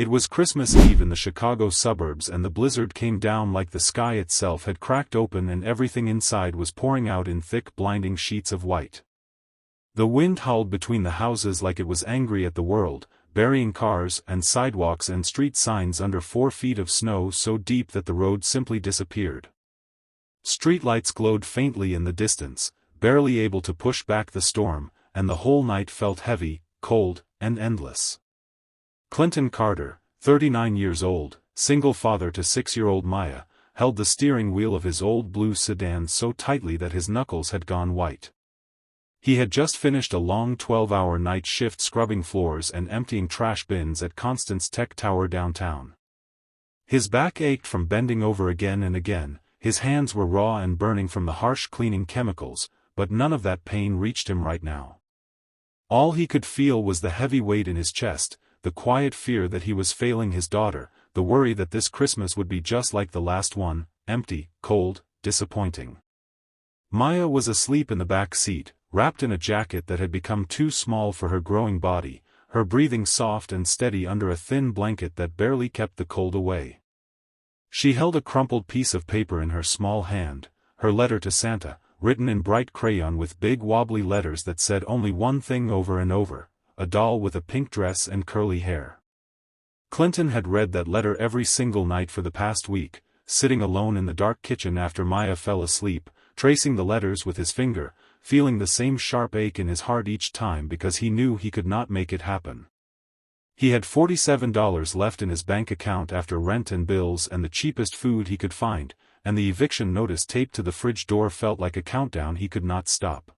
It was Christmas Eve in the Chicago suburbs, and the blizzard came down like the sky itself had cracked open and everything inside was pouring out in thick blinding sheets of white. The wind howled between the houses like it was angry at the world, burying cars and sidewalks and street signs under 4 feet of snow so deep that the road simply disappeared. Streetlights glowed faintly in the distance, barely able to push back the storm, and the whole night felt heavy, cold, and endless. Clinton Carter, 39 years old, single father to 6-year-old Maya, held the steering wheel of his old blue sedan so tightly that his knuckles had gone white. He had just finished a long 12-hour night shift scrubbing floors and emptying trash bins at Constance Tech Tower downtown. His back ached from bending over again and again, his hands were raw and burning from the harsh cleaning chemicals, but none of that pain reached him right now. All he could feel was the heavy weight in his chest, the quiet fear that he was failing his daughter, the worry that this Christmas would be just like the last one, empty, cold, disappointing. Maya was asleep in the back seat, wrapped in a jacket that had become too small for her growing body, her breathing soft and steady under a thin blanket that barely kept the cold away. She held a crumpled piece of paper in her small hand, her letter to Santa, written in bright crayon with big wobbly letters that said only one thing over and over: a doll with a pink dress and curly hair. Clinton had read that letter every single night for the past week, sitting alone in the dark kitchen after Maya fell asleep, tracing the letters with his finger, feeling the same sharp ache in his heart each time because he knew he could not make it happen. He had $47 left in his bank account after rent and bills and the cheapest food he could find, and the eviction notice taped to the fridge door felt like a countdown he could not stop.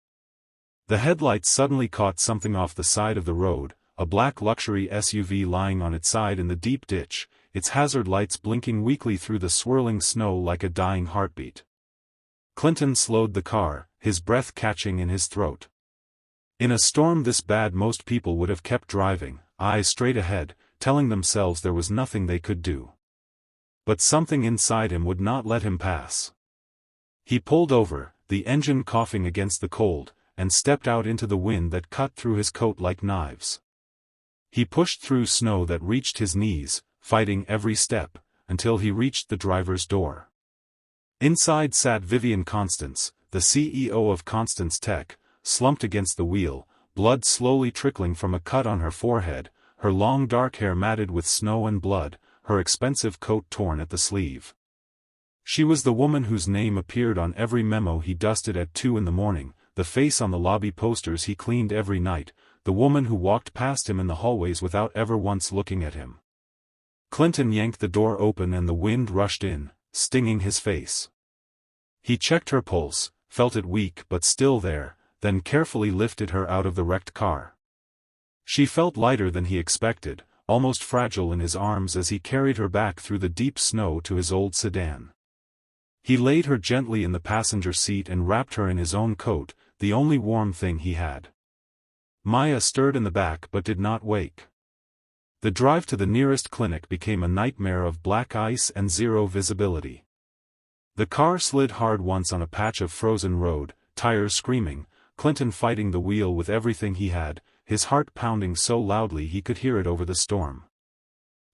The headlights suddenly caught something off the side of the road, a black luxury SUV lying on its side in the deep ditch, its hazard lights blinking weakly through the swirling snow like a dying heartbeat. Clinton slowed the car, his breath catching in his throat. In a storm this bad most people would have kept driving, eyes straight ahead, telling themselves there was nothing they could do. But something inside him would not let him pass. He pulled over, the engine coughing against the cold, and stepped out into the wind that cut through his coat like knives. He pushed through snow that reached his knees, fighting every step, until he reached the driver's door. Inside sat Vivian Constance, the CEO of Constance Tech, slumped against the wheel, blood slowly trickling from a cut on her forehead, her long dark hair matted with snow and blood, her expensive coat torn at the sleeve. She was the woman whose name appeared on every memo he dusted at 2 in the morning, the face on the lobby posters he cleaned every night, the woman who walked past him in the hallways without ever once looking at him. Clinton yanked the door open and the wind rushed in, stinging his face. He checked her pulse, felt it weak but still there, then carefully lifted her out of the wrecked car. She felt lighter than he expected, almost fragile in his arms as he carried her back through the deep snow to his old sedan. He laid her gently in the passenger seat and wrapped her in his own coat, the only warm thing he had. Maya stirred in the back but did not wake. The drive to the nearest clinic became a nightmare of black ice and zero visibility. The car slid hard once on a patch of frozen road, tires screaming, Clinton fighting the wheel with everything he had, his heart pounding so loudly he could hear it over the storm.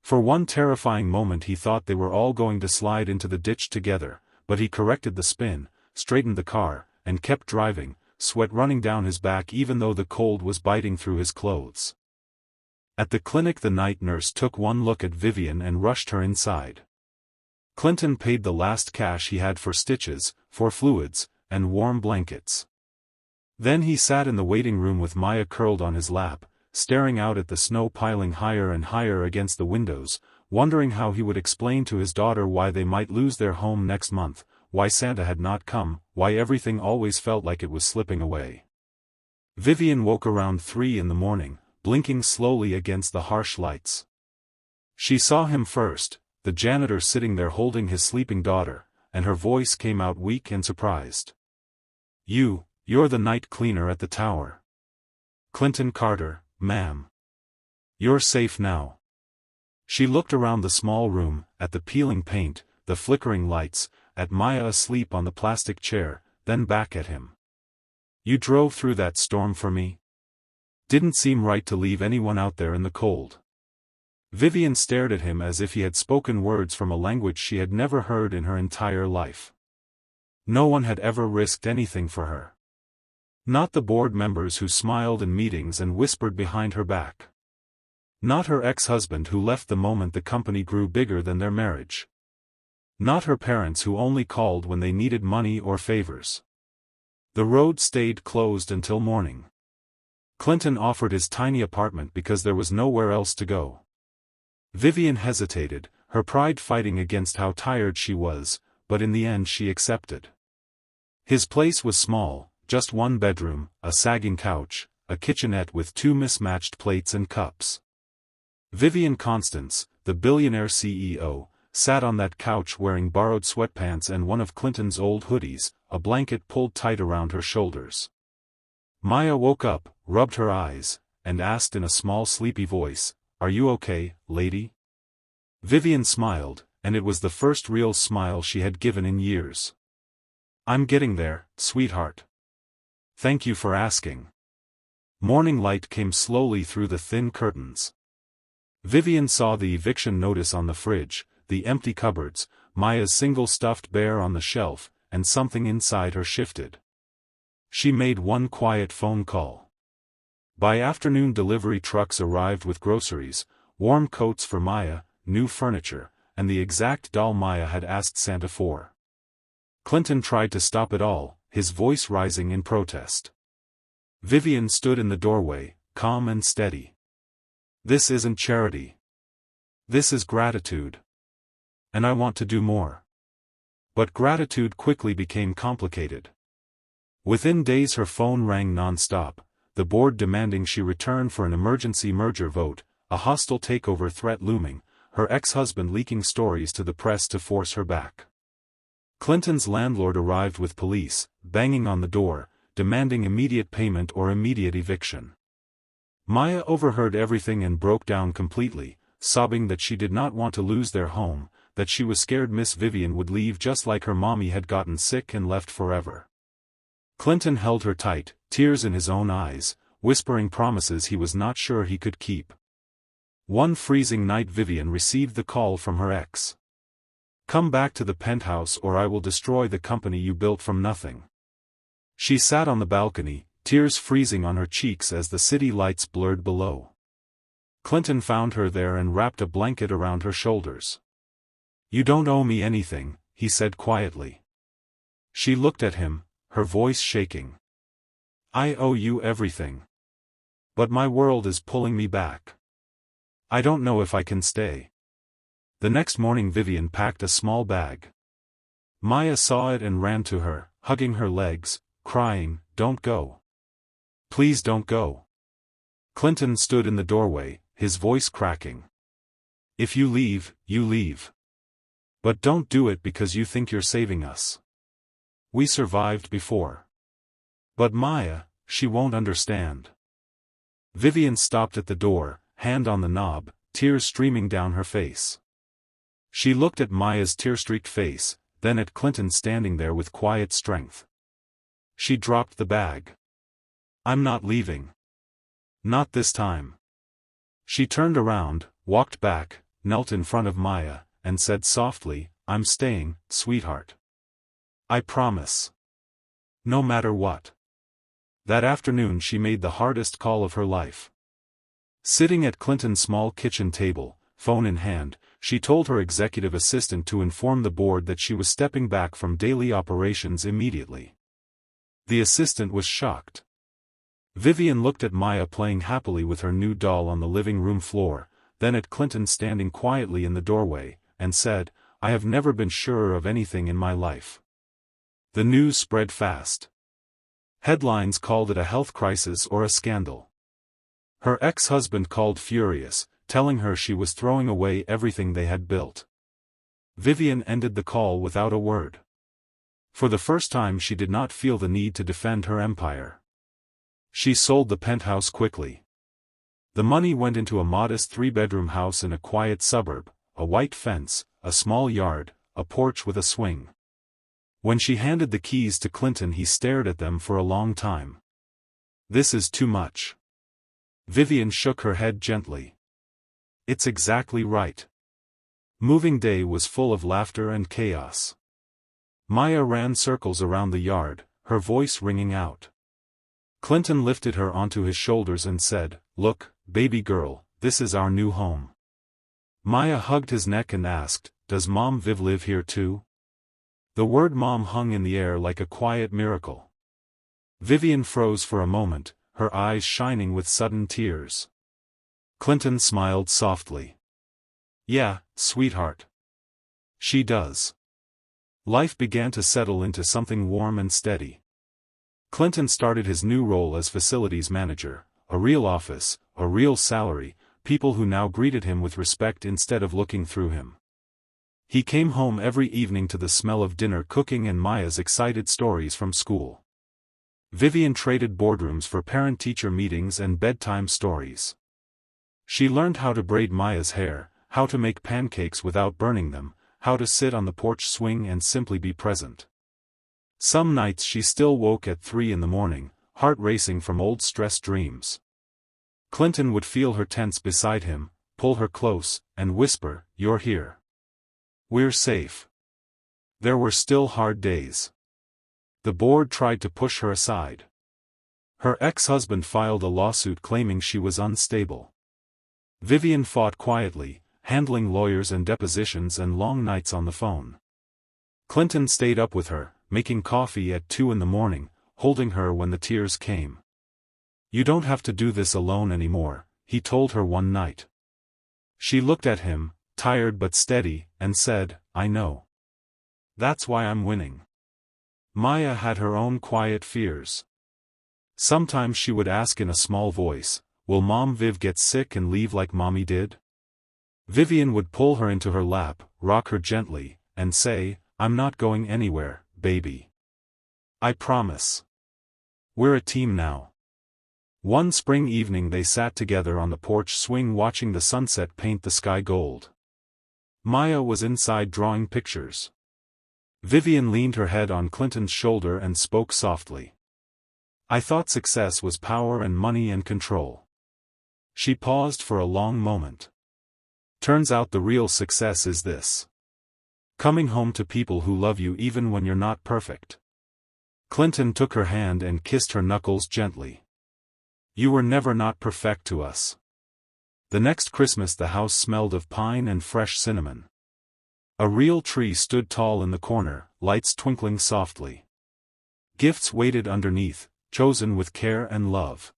For one terrifying moment he thought they were all going to slide into the ditch together, but he corrected the spin, straightened the car, and kept driving, sweat running down his back even though the cold was biting through his clothes. At the clinic the night nurse took one look at Vivian and rushed her inside. Clinton paid the last cash he had for stitches, for fluids, and warm blankets. Then he sat in the waiting room with Maya curled on his lap, staring out at the snow piling higher and higher against the windows, wondering how he would explain to his daughter why they might lose their home next month, why Santa had not come, why everything always felt like it was slipping away. Vivian woke around 3 in the morning, blinking slowly against the harsh lights. She saw him first, the janitor sitting there holding his sleeping daughter, and her voice came out weak and surprised. You're the night cleaner at the tower. Clinton Carter, ma'am. You're safe now. She looked around the small room, at the peeling paint, the flickering lights, at Maya asleep on the plastic chair, then back at him. You drove through that storm for me? Didn't seem right to leave anyone out there in the cold. Vivian stared at him as if he had spoken words from a language she had never heard in her entire life. No one had ever risked anything for her. Not the board members who smiled in meetings and whispered behind her back. Not her ex-husband who left the moment the company grew bigger than their marriage. Not her parents who only called when they needed money or favors. The road stayed closed until morning. Clinton offered his tiny apartment because there was nowhere else to go. Vivian hesitated, her pride fighting against how tired she was, but in the end she accepted. His place was small, just one bedroom, a sagging couch, a kitchenette with 2 mismatched plates and cups. Vivian Constance, the billionaire CEO, sat on that couch wearing borrowed sweatpants and one of Clinton's old hoodies, a blanket pulled tight around her shoulders. Maya woke up, rubbed her eyes, and asked in a small sleepy voice, "Are you okay, lady?" Vivian smiled, and it was the first real smile she had given in years. "I'm getting there, sweetheart. Thank you for asking." Morning light came slowly through the thin curtains. Vivian saw the eviction notice on the fridge, the empty cupboards, Maya's single stuffed bear on the shelf, and something inside her shifted. She made one quiet phone call. By afternoon delivery trucks arrived with groceries, warm coats for Maya, new furniture, and the exact doll Maya had asked Santa for. Clinton tried to stop it all, his voice rising in protest. Vivian stood in the doorway, calm and steady. "This isn't charity. This is gratitude. And I want to do more." But gratitude quickly became complicated. Within days her phone rang non-stop, the board demanding she return for an emergency merger vote, a hostile takeover threat looming, her ex-husband leaking stories to the press to force her back. Clinton's landlord arrived with police, banging on the door, demanding immediate payment or immediate eviction. Maya overheard everything and broke down completely, sobbing that she did not want to lose their home, that she was scared Miss Vivian would leave just like her mommy had gotten sick and left forever. Clinton held her tight, tears in his own eyes, whispering promises he was not sure he could keep. One freezing night Vivian received the call from her ex. "Come back to the penthouse or I will destroy the company you built from nothing." She sat on the balcony, tears freezing on her cheeks as the city lights blurred below. Clinton found her there and wrapped a blanket around her shoulders. "You don't owe me anything," he said quietly. She looked at him, her voice shaking. "I owe you everything. But my world is pulling me back. I don't know if I can stay." The next morning Vivian packed a small bag. Maya saw it and ran to her, hugging her legs, crying, "Don't go. Please don't go." Clinton stood in the doorway, his voice cracking. "If you leave, you leave. But don't do it because you think you're saving us. We survived before." "But Maya, she won't understand." Vivian stopped at the door, hand on the knob, tears streaming down her face. She looked at Maya's tear-streaked face, then at Clinton standing there with quiet strength. She dropped the bag. "I'm not leaving. Not this time." She turned around, walked back, knelt in front of Maya, and said softly, "I'm staying, sweetheart. I promise. No matter what." That afternoon she made the hardest call of her life. Sitting at Clinton's small kitchen table, phone in hand, she told her executive assistant to inform the board that she was stepping back from daily operations immediately. The assistant was shocked. Vivian looked at Maya playing happily with her new doll on the living room floor, then at Clinton standing quietly in the doorway, and said, "I have never been surer of anything in my life." The news spread fast. Headlines called it a health crisis or a scandal. Her ex-husband called furious, telling her she was throwing away everything they had built. Vivian ended the call without a word. For the first time she did not feel the need to defend her empire. She sold the penthouse quickly. The money went into a modest 3-bedroom house in a quiet suburb, a white fence, a small yard, a porch with a swing. When she handed the keys to Clinton he stared at them for a long time. "This is too much." Vivian shook her head gently. It's exactly right. Moving day was full of laughter and chaos. Maya ran circles around the yard, her voice ringing out. Clinton lifted her onto his shoulders and said, "Look, baby girl, this is our new home." Maya hugged his neck and asked, "Does Mom Viv live here too?" The word mom hung in the air like a quiet miracle. Vivian froze for a moment, her eyes shining with sudden tears. Clinton smiled softly. "Yeah, sweetheart. She does." Life began to settle into something warm and steady. Clinton started his new role as facilities manager, a real office, a real salary, people who now greeted him with respect instead of looking through him. He came home every evening to the smell of dinner cooking and Maya's excited stories from school. Vivian traded boardrooms for parent-teacher meetings and bedtime stories. She learned how to braid Maya's hair, how to make pancakes without burning them, how to sit on the porch swing and simply be present. Some nights she still woke at 3 in the morning, heart racing from old stress dreams. Clinton would feel her tense beside him, pull her close, and whisper, "You're here. We're safe." There were still hard days. The board tried to push her aside. Her ex-husband filed a lawsuit claiming she was unstable. Vivian fought quietly, handling lawyers and depositions and long nights on the phone. Clinton stayed up with her, making coffee at 2 in the morning, holding her when the tears came. "You don't have to do this alone anymore," he told her one night. She looked at him, tired but steady, and said, "I know. That's why I'm winning." Maya had her own quiet fears. Sometimes she would ask in a small voice, "Will Mom Viv get sick and leave like Mommy did?" Vivian would pull her into her lap, rock her gently, and say, "I'm not going anywhere, baby. I promise. We're a team now." One spring evening they sat together on the porch swing watching the sunset paint the sky gold. Maya was inside drawing pictures. Vivian leaned her head on Clinton's shoulder and spoke softly. "I thought success was power and money and control." She paused for a long moment. "Turns out the real success is this. Coming home to people who love you even when you're not perfect." Clinton took her hand and kissed her knuckles gently. "You were never not perfect to us." The next Christmas the house smelled of pine and fresh cinnamon. A real tree stood tall in the corner, lights twinkling softly. Gifts waited underneath, chosen with care and love.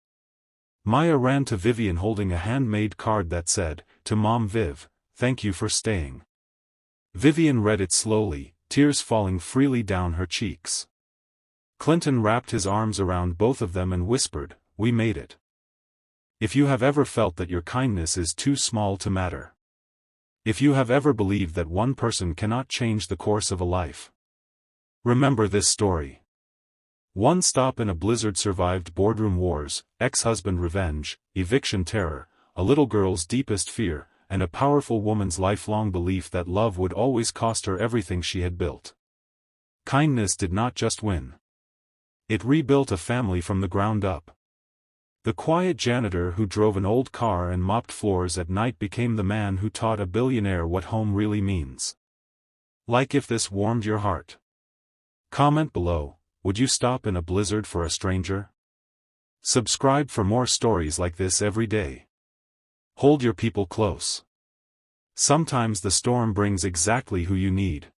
Maya ran to Vivian holding a handmade card that said, "To Mom Viv, thank you for staying." Vivian read it slowly, tears falling freely down her cheeks. Clinton wrapped his arms around both of them and whispered, "We made it. If you have ever felt that your kindness is too small to matter. If you have ever believed that one person cannot change the course of a life, remember this story." One stop in a blizzard survived boardroom wars, ex-husband revenge, eviction terror, a little girl's deepest fear, and a powerful woman's lifelong belief that love would always cost her everything she had built. Kindness did not just win. It rebuilt a family from the ground up. The quiet janitor who drove an old car and mopped floors at night became the man who taught a billionaire what home really means. Like if this warmed your heart. Comment below, would you stop in a blizzard for a stranger? Subscribe for more stories like this every day. Hold your people close. Sometimes the storm brings exactly who you need.